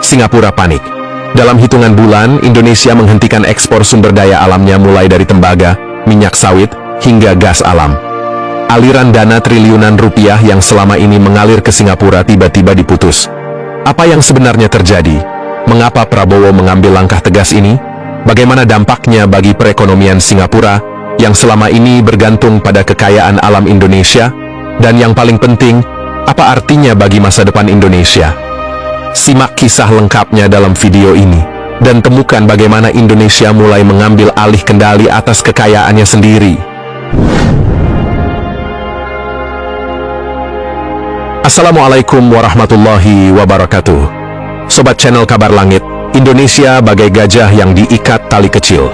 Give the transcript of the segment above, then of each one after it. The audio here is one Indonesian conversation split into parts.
Singapura panik. Dalam hitungan bulan, Indonesia menghentikan ekspor sumber daya alamnya mulai dari tembaga, minyak sawit, hingga gas alam. Aliran dana triliunan rupiah yang selama ini mengalir ke Singapura tiba-tiba diputus. Apa yang sebenarnya terjadi? Mengapa Prabowo mengambil langkah tegas ini? Bagaimana dampaknya bagi perekonomian Singapura yang selama ini bergantung pada kekayaan alam Indonesia? Dan yang paling penting, apa artinya bagi masa depan Indonesia? Simak kisah lengkapnya dalam video ini, dan temukan bagaimana Indonesia mulai mengambil alih kendali atas kekayaannya sendiri. Assalamualaikum warahmatullahi wabarakatuh. Sobat channel Kabar Langit, Indonesia bagai gajah yang diikat tali kecil.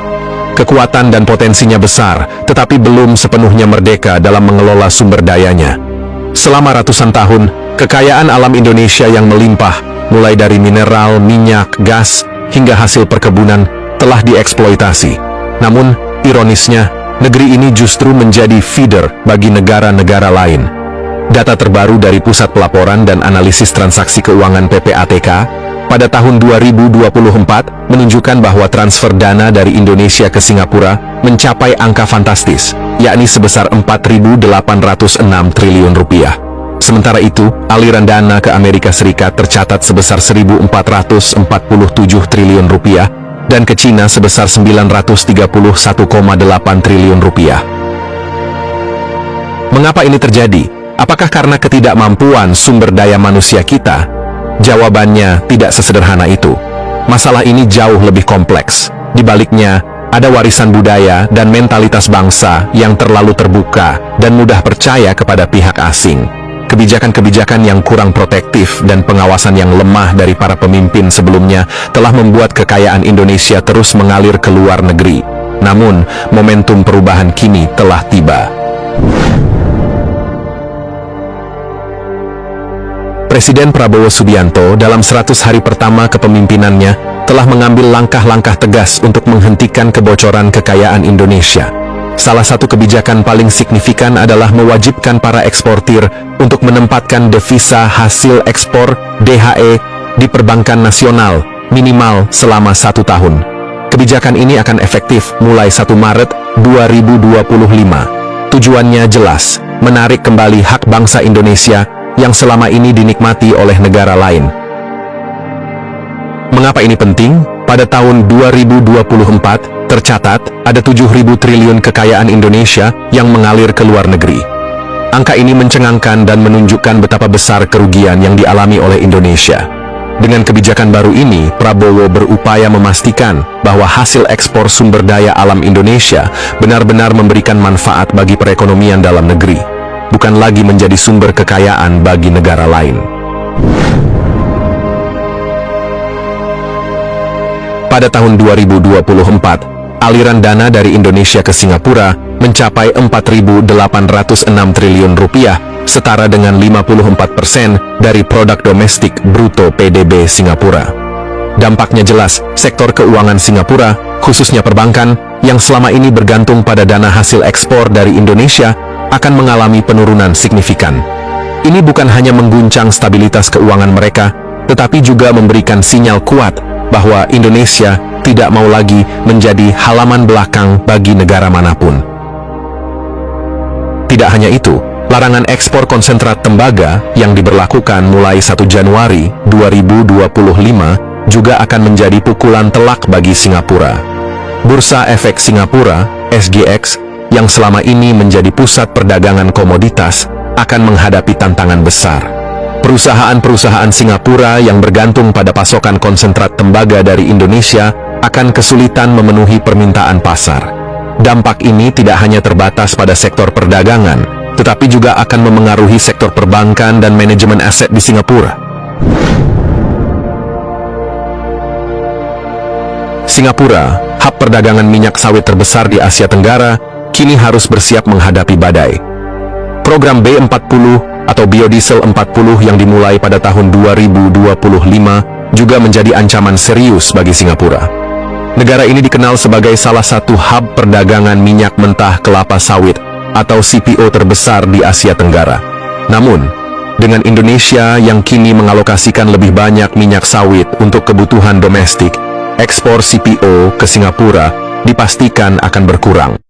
Kekuatan dan potensinya besar, tetapi belum sepenuhnya merdeka dalam mengelola sumber dayanya. Selama ratusan tahun, kekayaan alam Indonesia yang melimpah, mulai dari mineral, minyak, gas, hingga hasil perkebunan, telah dieksploitasi. Namun, ironisnya, negeri ini justru menjadi feeder bagi negara-negara lain. Data terbaru dari Pusat Pelaporan dan Analisis Transaksi Keuangan PPATK pada tahun 2024 menunjukkan bahwa transfer dana dari Indonesia ke Singapura mencapai angka fantastis, yakni sebesar 4.806 triliun rupiah. Sementara itu, aliran dana ke Amerika Serikat tercatat sebesar 1.447 triliun rupiah dan ke China sebesar 931,8 triliun rupiah. Mengapa ini terjadi? Apakah karena ketidakmampuan sumber daya manusia kita? Jawabannya tidak sesederhana itu. Masalah ini jauh lebih kompleks. Di baliknya, ada warisan budaya dan mentalitas bangsa yang terlalu terbuka dan mudah percaya kepada pihak asing. Kebijakan-kebijakan yang kurang protektif dan pengawasan yang lemah dari para pemimpin sebelumnya telah membuat kekayaan Indonesia terus mengalir ke luar negeri. Namun, momentum perubahan kini telah tiba. Presiden Prabowo Subianto dalam 100 hari pertama kepemimpinannya telah mengambil langkah-langkah tegas untuk menghentikan kebocoran kekayaan Indonesia. Salah satu kebijakan paling signifikan adalah mewajibkan para eksportir untuk menempatkan devisa hasil ekspor (DHE) di perbankan nasional minimal selama 1 tahun. Kebijakan ini akan efektif mulai 1 Maret 2025. Tujuannya jelas, menarik kembali hak bangsa Indonesia yang selama ini dinikmati oleh negara lain. Mengapa ini penting? Pada tahun 2024, tercatat ada 7.000 triliun kekayaan Indonesia yang mengalir ke luar negeri. Angka ini mencengangkan dan menunjukkan betapa besar kerugian yang dialami oleh Indonesia. Dengan kebijakan baru ini, Prabowo berupaya memastikan bahwa hasil ekspor sumber daya alam Indonesia benar-benar memberikan manfaat bagi perekonomian dalam negeri, bukan lagi menjadi sumber kekayaan bagi negara lain. Pada tahun 2024, aliran dana dari Indonesia ke Singapura mencapai 4.806 triliun rupiah, setara dengan 54% dari produk domestik bruto PDB Singapura. Dampaknya jelas, sektor keuangan Singapura, khususnya perbankan, yang selama ini bergantung pada dana hasil ekspor dari Indonesia, akan mengalami penurunan signifikan. Ini bukan hanya mengguncang stabilitas keuangan mereka, tetapi juga memberikan sinyal kuat bahwa Indonesia tidak mau lagi menjadi halaman belakang bagi negara manapun. Tidak hanya itu, larangan ekspor konsentrat tembaga yang diberlakukan mulai 1 Januari 2025 juga akan menjadi pukulan telak bagi Singapura. Bursa Efek Singapura, SGX, yang selama ini menjadi pusat perdagangan komoditas, akan menghadapi tantangan besar. Perusahaan-perusahaan Singapura yang bergantung pada pasokan konsentrat tembaga dari Indonesia akan kesulitan memenuhi permintaan pasar. Dampak ini tidak hanya terbatas pada sektor perdagangan, tetapi juga akan memengaruhi sektor perbankan dan manajemen aset di Singapura. Singapura, hub perdagangan minyak sawit terbesar di Asia Tenggara, kini harus bersiap menghadapi badai. Program B40 atau biodiesel 40 yang dimulai pada tahun 2025 juga menjadi ancaman serius bagi Singapura. Negara ini dikenal sebagai salah satu hub perdagangan minyak mentah kelapa sawit atau CPO terbesar di Asia Tenggara. Namun, Dengan Indonesia yang kini mengalokasikan lebih banyak minyak sawit untuk kebutuhan domestik, ekspor CPO ke Singapura dipastikan akan berkurang.